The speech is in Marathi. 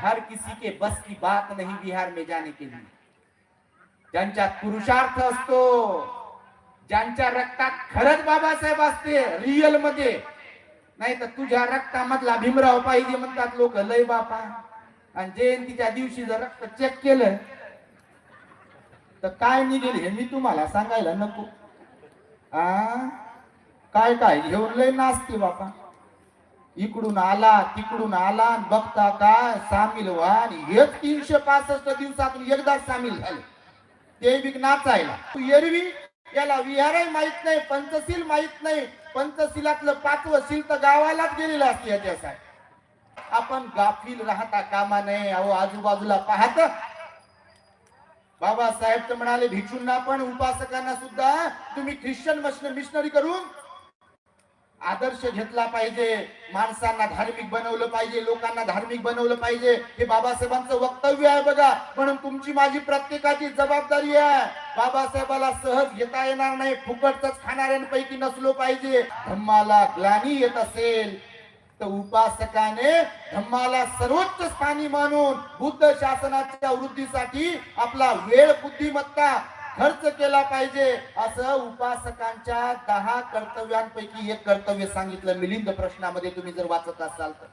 हर किसी के बस की बात नहीं बिहार में जाने के लिए। ज्यांच्या पुरुषार्थ असतो, ज्यांच्या रक्तात खरंच बाबासाहेब असते रिअल मध्ये, नाही तर तुझ्या रक्तामधला भीमराव पाहिजे म्हणतात लोक, लय बापा। आणि जयंतीच्या दिवशी जर रक्त चेक केलं तर काय निघेल हे मी तुम्हाला सांगायला नको। काय काय घेऊन लय नाचते बापा, इकडून आला तिकडून आला, बघता काय सामील व्हा। आणि हेच 365 दिवसातून एकदाच सामील झाले, ते बी नाचायला। एरवी याला विहारही माहित नाही, पंचशील माहित नाही, पंचशीलातलं 5वं शील तर गावालाच गेलेलं असते याच्यासाठी। आपण गाफील राहता कामा नये। अहो आजूबाजूला पाहत बाबासाहेब तर म्हणाले भिक्षूंना पण उपासकांना सुद्धा तुम्ही ख्रिश्चन मिशनरी करून आदर्श घेतला पाहिजे, माणसांना धार्मिक बनवलं पाहिजे, लोकांना धार्मिक बनवलं पाहिजे, हे बाबासाहेबांचं वक्तव्य आहे बघा। म्हणून तुमची माझी प्रत्येकाची जबाबदारी आहे, बाबासाहेबाला सहज घेता येणार नाही, फुकटच खाणाऱ्यांपैकी नसलो पाहिजे। धम्माला ग्लानी येत असेल तर उपासकाने धम्माला सर्वोच्च स्थानी मानून बुद्ध शासनाच्या वृद्धीसाठी आपला वेळ बुद्धिमत्ता खर्च केला पाहिजे, असं उपासकांच्या 10 कर्तव्यांपैकी एक कर्तव्य सांगितलं मिलिंद प्रश्नामध्ये, तुम्ही जर वाचत असाल तर।